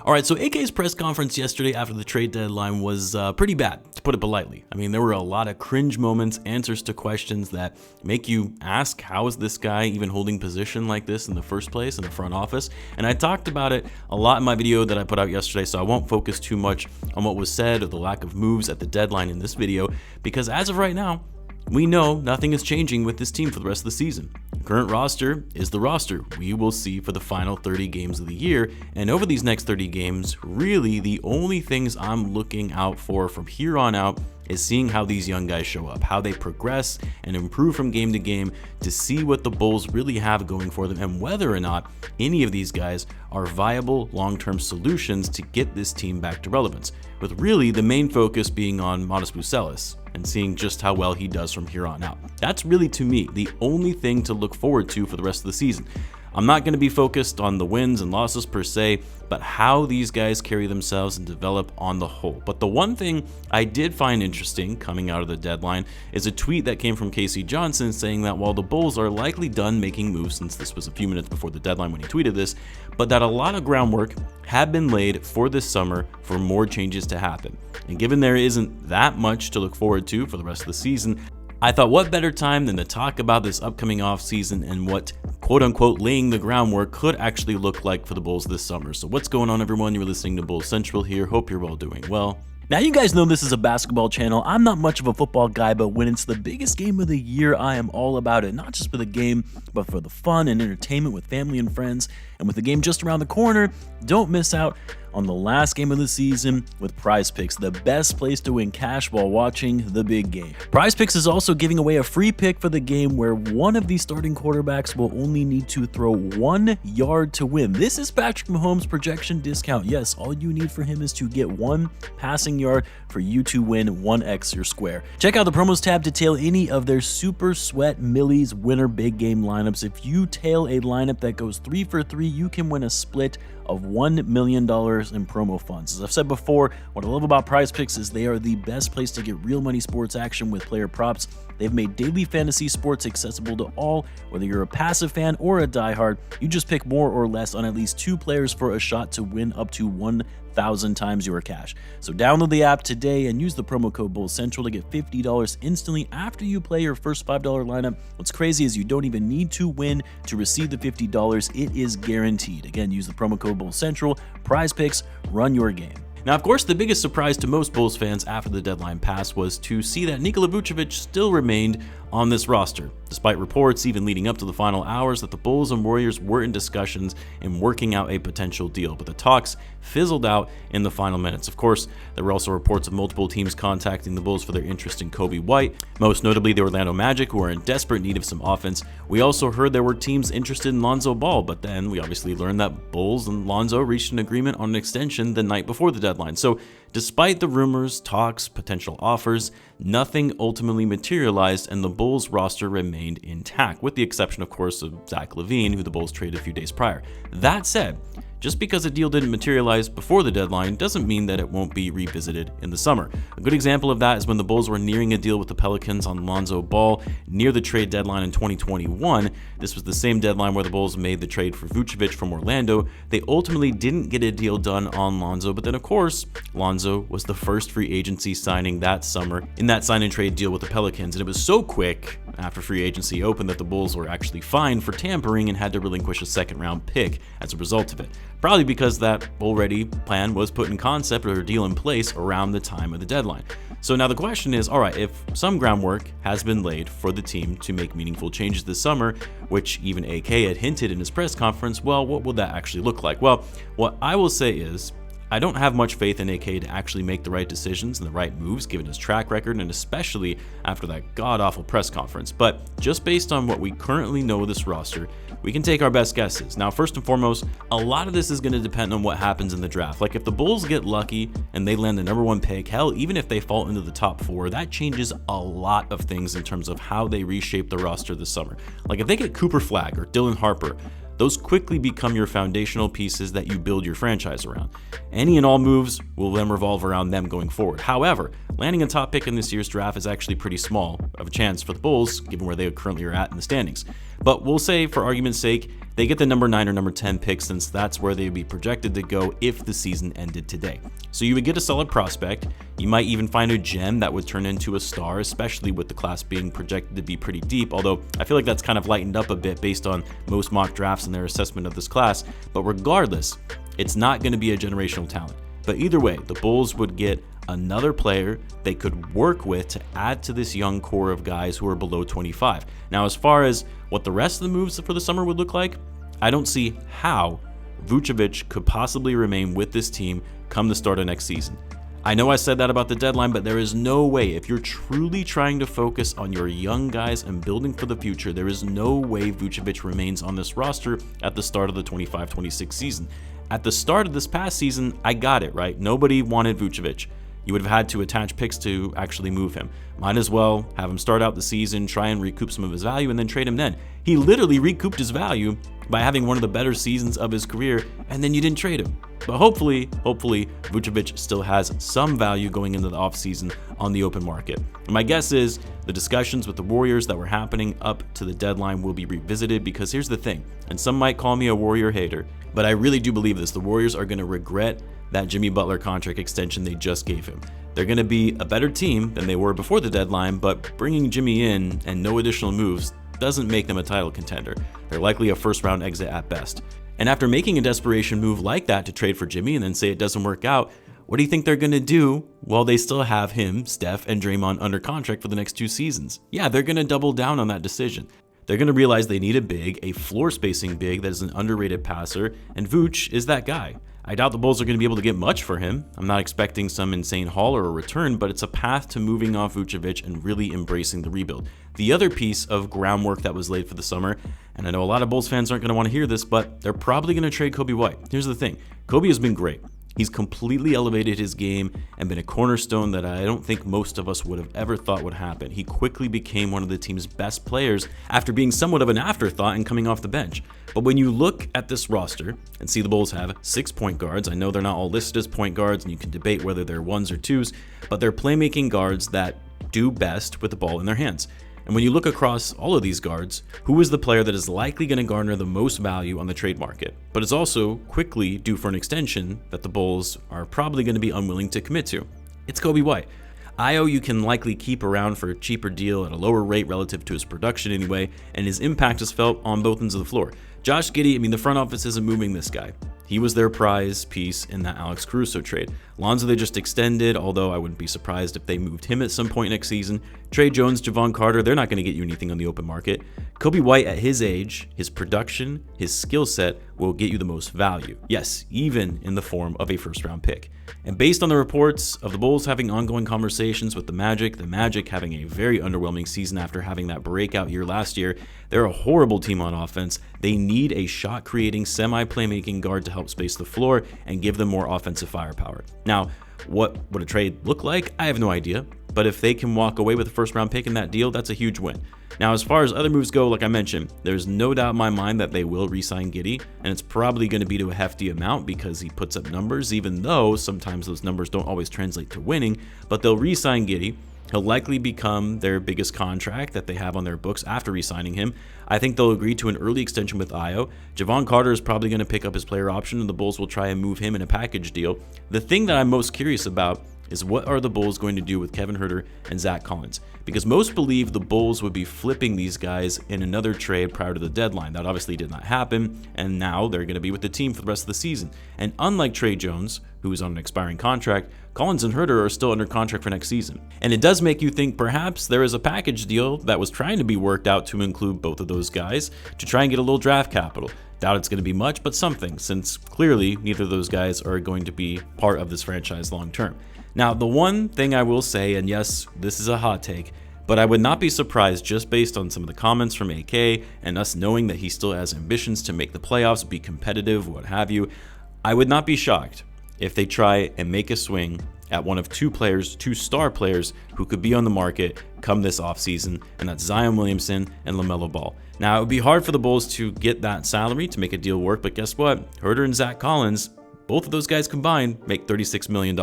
All right, so AK's press conference yesterday after the trade deadline was pretty bad, to put it politely. I mean, there were a lot of cringe moments, answers to questions that make you ask, how is this guy even holding position like this in the first place in the front office? And I talked about it a lot in my video that I put out yesterday, so I won't focus too much on what was said or the lack of moves at the deadline in this video, because as of right now, we know nothing is changing with this team for the rest of the season. The current roster is the roster we will see for the final 30 games of the year, and over these next 30 games, really the only things I'm looking out for from here on out is seeing how these young guys show up, how they progress and improve from game to game to see what the Bulls really have going for them and whether or not any of these guys are viable long-term solutions to get this team back to relevance, with really the main focus being on Modest Bucelis and seeing just how well he does from here on out. That's really, to me, the only thing to look forward to for the rest of the season. I'm not going to be focused on the wins and losses per se, but how these guys carry themselves and develop on the whole. But the one thing I did find interesting coming out of the deadline is a tweet that came from Casey Johnson saying that while the Bulls are likely done making moves, since this was a few minutes before the deadline when he tweeted this, but that a lot of groundwork had been laid for this summer for more changes to happen. And given there isn't that much to look forward to for the rest of the season, I thought what better time than to talk about this upcoming offseason and what quote-unquote laying the groundwork could actually look like for the Bulls this summer. So what's going on, everyone? You're listening to Bulls Central here. Hope you're all doing well. Now, you guys know this is a basketball channel. I'm not much of a football guy, but when it's the biggest game of the year, I am all about it. Not just for the game, but for the fun and entertainment with family and friends. And with the game just around the corner, don't miss out on the last game of the season with Prize Picks, the best place to win cash while watching the big game. Prize Picks is also giving away a free pick for the game where one of the starting quarterbacks will only need to throw 1 yard to win. This is Patrick Mahomes' projection discount. Yes, all you need for him is to get 1 passing yard for you to win 1x your square. Check out the promos tab to tail any of their Super Sweat Millies winner big game lineups. If you tail a lineup that goes 3 for 3, you can win a split of $1 million in promo funds. As I've said before, what I love about Prize Picks is they are the best place to get real money sports action with player props. They've made daily fantasy sports accessible to all, whether you're a passive fan or a diehard. You just pick more or less on at least 2 players for a shot to win up to 1,000 times your cash. So download the app today and use the promo code BULLCENTRAL to get $50 instantly after you play your first $5 lineup. What's crazy is you don't even need to win to receive the $50. It is guaranteed. Again, use the promo code BULLCENTRAL. Prize Picks, run your game. Now, of course, the biggest surprise to most Bulls fans after the deadline passed was to see that Nikola Vucevic still remained on this roster, despite reports even leading up to the final hours that the Bulls and Warriors were in discussions and working out a potential deal, but the talks fizzled out in the final minutes. Of course, there were also reports of multiple teams contacting the Bulls for their interest in Kobe White, most notably the Orlando Magic, who are in desperate need of some offense. We also heard there were teams interested in Lonzo Ball, but then we obviously learned that Bulls and Lonzo reached an agreement on an extension the night before the deadline. So despite the rumors, talks, potential offers, nothing ultimately materialized and the Bulls roster remained intact, with the exception, of course, of Zach LaVine, who the Bulls traded a few days prior. That said, just because a deal didn't materialize before the deadline doesn't mean that it won't be revisited in the summer. A good example of that is when the Bulls were nearing a deal with the Pelicans on Lonzo Ball near the trade deadline in 2021. This was the same deadline where the Bulls made the trade for Vucevic from Orlando. They ultimately didn't get a deal done on Lonzo, but then of course, Lonzo was the first free agency signing that summer in that sign and trade deal with the Pelicans, and it was so quick after free agency opened that the Bulls were actually fined for tampering and had to relinquish a second-round pick as a result of it. Probably because that already plan was put in concept or a deal in place around the time of the deadline. So now the question is, all right, if some groundwork has been laid for the team to make meaningful changes this summer, which even AK had hinted in his press conference, well, what will that actually look like? Well, what I will say is, I don't have much faith in AK to actually make the right decisions and the right moves given his track record, and especially after that god-awful press conference. But just based on what we currently know of this roster, we can take our best guesses. Now, first and foremost, a lot of this is going to depend on what happens in the draft. Like if the Bulls get lucky and they land the #1 pick, hell, even if they fall into the top 4, that changes a lot of things in terms of how they reshape the roster this summer. Like if they get Cooper Flagg or Dylan Harper, those quickly become your foundational pieces that you build your franchise around. Any and all moves will then revolve around them going forward. However, landing a top pick in this year's draft is actually pretty small of a chance for the Bulls, given where they currently are at in the standings. But we'll say, for argument's sake, they get the number 9 or number 10 pick, since that's where they'd be projected to go if the season ended today. So you would get a solid prospect. You might even find a gem that would turn into a star, especially with the class being projected to be pretty deep, although I feel like that's kind of lightened up a bit based on most mock drafts and their assessment of this class. But regardless, it's not going to be a generational talent. But either way, the Bulls would get another player they could work with to add to this young core of guys who are below 25. Now, as far as what the rest of the moves for the summer would look like, I don't see how Vucevic could possibly remain with this team come the start of next season. I know I said that about the deadline, but there is no way, if you're truly trying to focus on your young guys and building for the future, there is no way Vucevic remains on this roster at the start of the 25-26 season. At the start of this past season, I got it, right? Nobody wanted Vucevic. You would have had to attach picks to actually move him. Might as well have him start out the season, try and recoup some of his value, and then trade him then. He literally recouped his value by having one of the better seasons of his career, and then you didn't trade him. But hopefully, Vucevic still has some value going into the offseason on the open market. And my guess is the discussions with the Warriors that were happening up to the deadline will be revisited, because here's the thing, and some might call me a Warrior hater, but I really do believe this. The Warriors are going to regret that Jimmy Butler contract extension they just gave him. They're going to be a better team than they were before the deadline, but bringing Jimmy in and no additional moves doesn't make them a title contender. They're likely a first-round exit at best. And after making a desperation move like that to trade for Jimmy and then say it doesn't work out, what do you think they're going to do while they still have him, Steph, and Draymond under contract for the next 2 seasons? Yeah, they're going to double down on that decision. They're going to realize they need a big, a floor-spacing big that is an underrated passer, and Vooch is that guy. I doubt the Bulls are going to be able to get much for him. I'm not expecting some insane haul or a return, but it's a path to moving off Vucevic and really embracing the rebuild. The other piece of groundwork that was laid for the summer, and I know a lot of Bulls fans aren't going to want to hear this, but they're probably going to trade Coby White. Here's the thing. Coby has been great. He's completely elevated his game and been a cornerstone that I don't think most of us would have ever thought would happen. He quickly became one of the team's best players after being somewhat of an afterthought and coming off the bench. But when you look at this roster and see the Bulls have 6 point guards, I know they're not all listed as point guards and you can debate whether they're 1s or 2s, but they're playmaking guards that do best with the ball in their hands. And when you look across all of these guards, who is the player that is likely going to garner the most value on the trade market, but is also quickly due for an extension that the Bulls are probably going to be unwilling to commit to? It's Coby White. Io you can likely keep around for a cheaper deal at a lower rate relative to his production anyway, and his impact is felt on both ends of the floor. Josh Giddey, the front office isn't moving this guy. He was their prize piece in that Alex Caruso trade. Lonzo they just extended, although I wouldn't be surprised if they moved him at some point next season. Trey Jones, Javon Carter, they're not going to get you anything on the open market. Coby White at his age, his production, his skill set will get you the most value. Yes, even in the form of a first-round pick. And based on the reports of the Bulls having ongoing conversations with the Magic having a very underwhelming season after having that breakout year last year, they're a horrible team on offense. They need a shot-creating, semi-playmaking guard to help space the floor and give them more offensive firepower. Now, what would a trade look like? I have no idea. But if they can walk away with a first-round pick in that deal, that's a huge win. Now, as far as other moves go, like I mentioned, there's no doubt in my mind that they will re-sign Giddey, and it's probably going to be to a hefty amount because he puts up numbers, even though sometimes those numbers don't always translate to winning, but they'll re-sign Giddey. He'll likely become their biggest contract that they have on their books after re-signing him. I think they'll agree to an early extension with Io. Javon Carter is probably going to pick up his player option, and the Bulls will try and move him in a package deal. The thing that I'm most curious about is what are the Bulls going to do with Kevin Huerter and Zach Collins? Because most believe the Bulls would be flipping these guys in another trade prior to the deadline. That obviously did not happen, and now they're going to be with the team for the rest of the season. And unlike Trey Jones, who is on an expiring contract, Collins and Huerter are still under contract for next season. And it does make you think perhaps there is a package deal that was trying to be worked out to include both of those guys to try and get a little draft capital. Doubt it's going to be much, but something, since clearly neither of those guys are going to be part of this franchise long term. Now, the one thing I will say, and yes, this is a hot take, but I would not be surprised just based on some of the comments from AK and us knowing that he still has ambitions to make the playoffs, be competitive, what have you. I would not be shocked if they try and make a swing at one of two star players who could be on the market come this offseason, and that's Zion Williamson and LaMelo Ball. Now, it would be hard for the Bulls to get that salary to make a deal work, but guess what? Huerter and Zach Collins, both of those guys combined, make $36 million.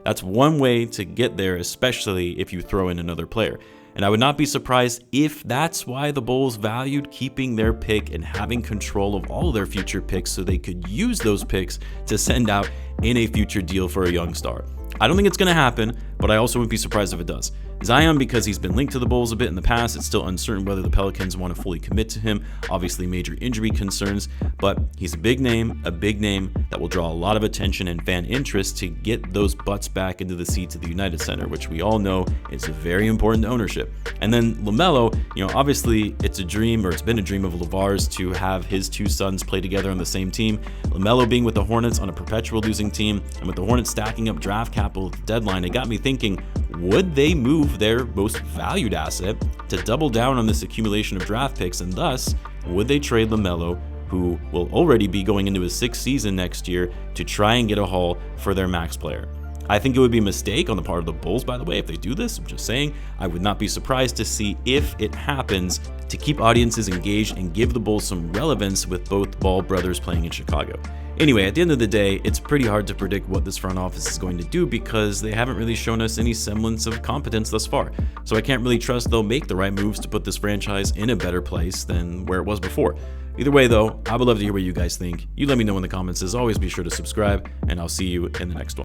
That's one way to get there, especially if you throw in another player. And I would not be surprised if that's why the Bulls valued keeping their pick and having control of all of their future picks so they could use those picks to send out in a future deal for a young star. I don't think it's going to happen, but I also wouldn't be surprised if it does. Zion, because he's been linked to the Bulls a bit in the past, it's still uncertain whether the Pelicans want to fully commit to him. Obviously, major injury concerns, but he's a big name that will draw a lot of attention and fan interest to get those butts back into the seats at the United Center, which we all know is very important to ownership. And then LaMelo, obviously it's a dream, or it's been a dream of LeVar's to have his two sons play together on the same team. LaMelo being with the Hornets on a perpetual losing team, and with the Hornets stacking up draft capital at the deadline, it got me thinking, would they move their most valued asset to double down on this accumulation of draft picks, and thus would they trade LaMelo, who will already be going into his 6th season next year, to try and get a haul for their max player? I think it would be a mistake on the part of the Bulls, by the way, if they do this. I'm just saying, I would not be surprised to see if it happens, to keep audiences engaged and give the Bulls some relevance with both Ball brothers playing in Chicago. Anyway, at the end of the day, it's pretty hard to predict what this front office is going to do because they haven't really shown us any semblance of competence thus far. So I can't really trust they'll make the right moves to put this franchise in a better place than where it was before. Either way, though, I would love to hear what you guys think. You let me know in the comments. As always, be sure to subscribe, and I'll see you in the next one.